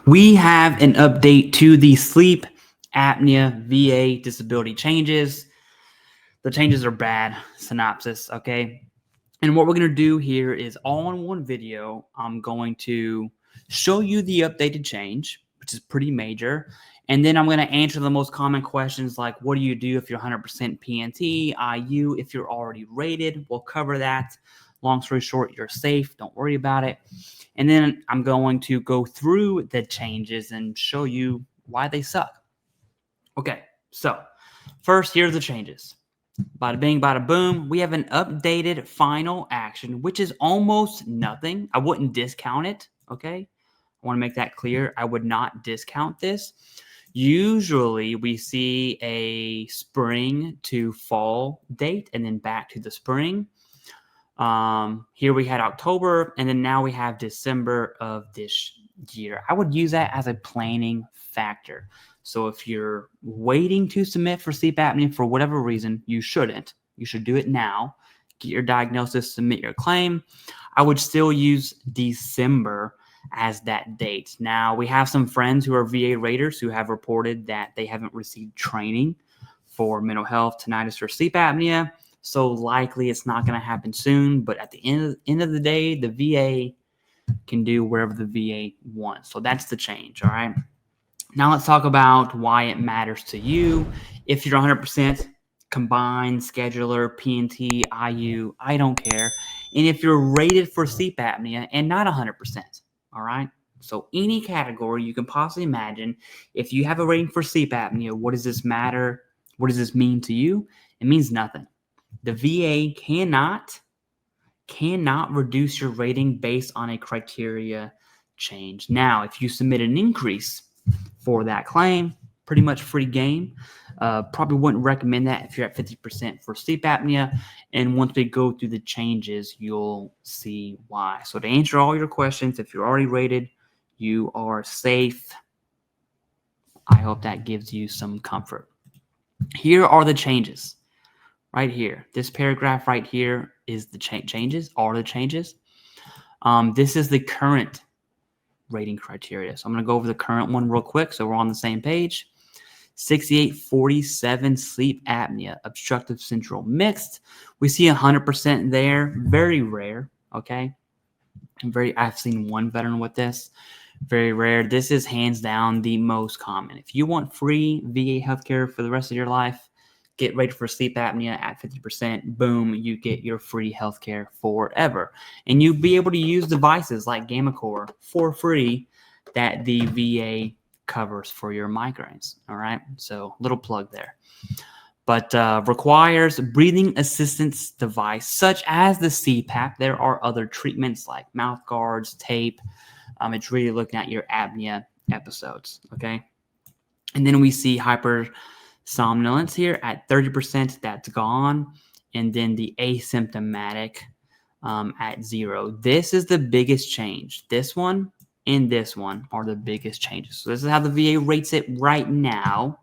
We have an update to the sleep apnea VA disability changes. The changes are bad. Synopsis, okay? And what we're going to do here is all in one video, I'm going to show you the updated change, which is pretty major. And then I'm going to answer the most common questions like, what do you do if you're 100% PNT, IU, if you're already rated? We'll cover that. Long story short, you're safe. Don't worry about it. And then I'm going to go through the changes and show you why they suck. Okay, so first, here's the changes. Bada bing, bada boom. We have an updated final action, which is almost nothing. I wouldn't discount it, okay? I want to make that clear. I would not discount this. Usually, we see a spring to fall date and then back to the spring. Here we had October, and then now we have December of this year. I would use that as a planning factor. So if you're waiting to submit for sleep apnea for whatever reason, you shouldn't. You should do it now. Get your diagnosis, submit your claim. I would still use December as that date. Now, we have some friends who are VA raters who have reported that they haven't received training for mental health, tinnitus, or sleep apnea. So likely it's not going to happen soon. But at the end of the day, the VA can do wherever the VA wants. So that's the change, all right? Now let's talk about why it matters to you. If you're 100% combined, scheduler, PNT, IU, I don't care. And if you're rated for sleep apnea and not 100%, all right? So any category you can possibly imagine, if you have a rating for sleep apnea, what does this matter? What does this mean to you? It means nothing. The VA cannot reduce your rating based on a criteria change. Now, if you submit an increase for that claim, pretty much free game. Probably wouldn't recommend that if you're at 50% for sleep apnea. And once we go through the changes, you'll see why. So to answer all your questions, if you're already rated, you are safe. I hope that gives you some comfort. Here are the changes. Right here. This paragraph right here is the changes, are the changes. This is the current rating criteria. So I'm going to go over the current one real quick so we're on the same page. 6847 sleep apnea, obstructive central mixed. We see 100% there. Very rare, okay? I've seen one veteran with this. Very rare. This is hands down the most common. If you want free VA healthcare for the rest of your life, get rated for sleep apnea at 50%. Boom, you get your free healthcare forever. And you'll be able to use devices like GammaCore for free that the VA covers for your migraines. All right, so little plug there. But requires breathing assistance device such as the CPAP. There are other treatments like mouth guards, tape. It's really looking at your apnea episodes, okay? And then we see hypersomnolence here at 30%. That's gone. And then the asymptomatic at 0. This is the biggest change. This one and this one are the biggest changes. So this is how the VA rates it right now.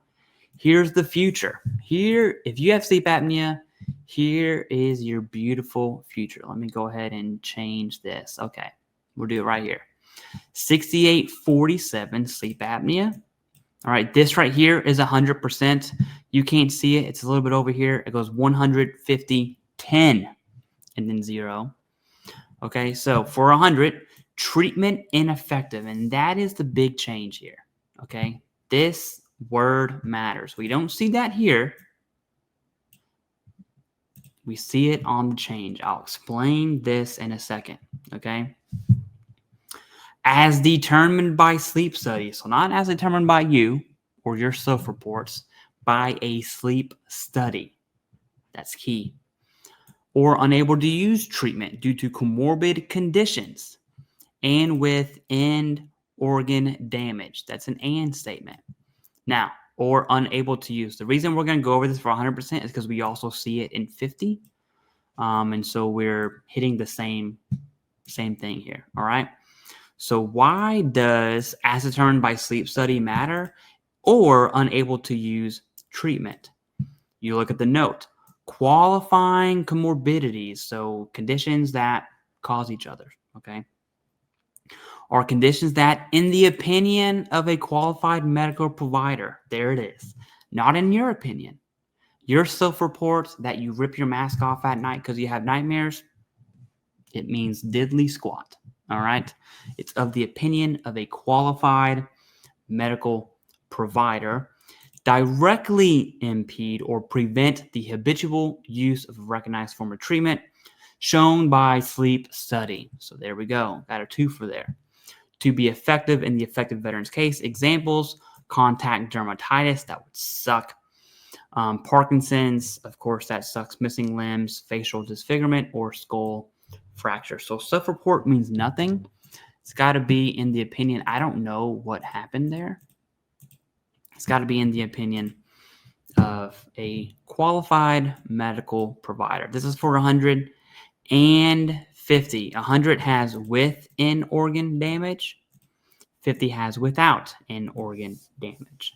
Here's the future. Here, if you have sleep apnea, here is your beautiful future. Let me go ahead and change this. Okay, we'll do it right here. 6847 sleep apnea. All right, this right here is 100%. You can't see it. It's a little bit over here. It goes 150, 10, and then 0. Okay, so for 100, treatment ineffective, and that is the big change here. Okay, this word matters. We don't see that here. We see it on the change. I'll explain this in a second. Okay. As determined by sleep studies, so not as determined by you or your self-reports, by a sleep study. That's key. Or unable to use treatment due to comorbid conditions and with end organ damage. That's an and statement. Now, or unable to use. The reason we're going to go over this for 100% is because we also see it in 50. And so we're hitting the same thing here. All right. So why does as determined by sleep study matter or unable to use treatment? You look at the note. Qualifying comorbidities, so conditions that cause each other, okay, are conditions that, in the opinion of a qualified medical provider, there it is, not in your opinion, your self-report that you rip your mask off at night because you have nightmares, it means diddly squat, all right? It's of the opinion of a qualified medical provider, directly impede or prevent the habitual use of a recognized form of treatment shown by sleep study. So there we go. Got a 2 for there. To be effective in the affected veteran's case, examples, contact dermatitis, that would suck. Parkinson's, of course, that sucks. Missing limbs, facial disfigurement, or skull fracture. So self-report means nothing. It's got to be in the opinion. I don't know what happened there. It's got to be in the opinion of a qualified medical provider. This is for 150. 100 has with in organ damage. 50 has without in organ damage.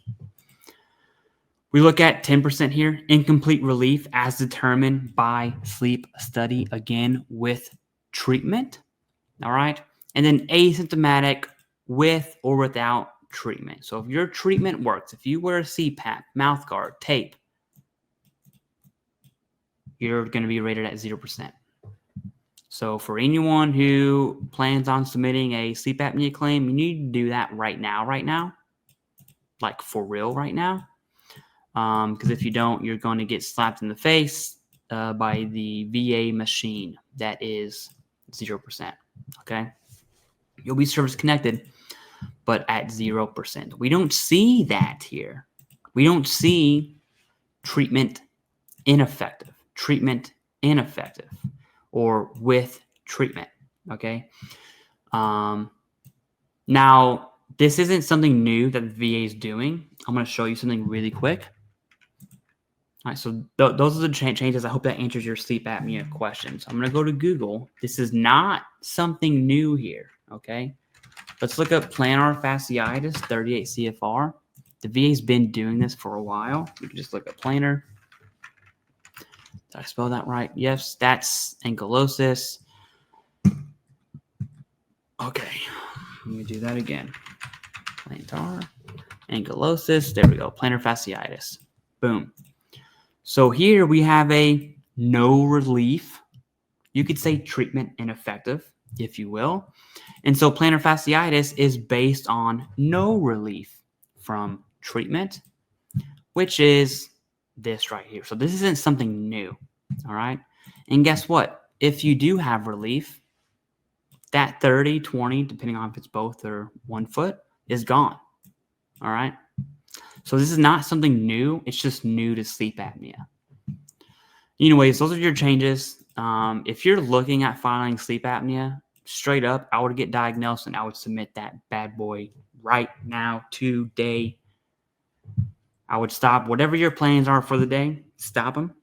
We look at 10% here, incomplete relief as determined by sleep study, again with treatment. All right. And then asymptomatic with or without treatment. So if your treatment works, if you wear a CPAP, mouth guard, tape, you're going to be rated at 0%. So for anyone who plans on submitting a sleep apnea claim, you need to do that right now, like for real right now. Because if you don't, you're going to get slapped in the face by the VA machine that is 0%. Okay. You'll be service connected, but at 0%. We don't see that here. We don't see treatment ineffective, or with treatment. Okay. Now, this isn't something new that the VA is doing. I'm going to show you something really quick. All right, so those are the changes. I hope that answers your sleep apnea questions. I'm going to go to Google. This is not something new here, okay? Let's look up plantar fasciitis, 38 CFR. The VA's been doing this for a while. You can just look up plantar. Did I spell that right? Yes, that's ankylosis. Okay, let me do that again. Plantar, ankylosis. There we go, plantar fasciitis. Boom. So here we have a no relief. You could say treatment ineffective, if you will. And so plantar fasciitis is based on no relief from treatment, which is this right here. So this isn't something new, all right? And guess what? If you do have relief, that 30, 20, depending on if it's both or 1 foot, is gone, all right? So this is not something new. It's just new to sleep apnea. Anyways, those are your changes. If you're looking at filing sleep apnea, straight up, I would get diagnosed and I would submit that bad boy right now, today. I would stop whatever your plans are for the day. Stop them.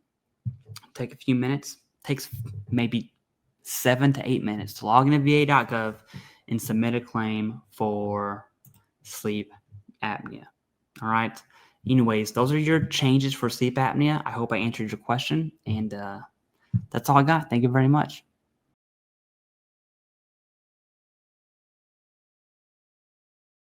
Take a few minutes. Takes maybe 7 to 8 minutes to log into va.gov and submit a claim for sleep apnea. All right. Anyways, those are your changes for sleep apnea. I hope I answered your question, and that's all I got. Thank you very much.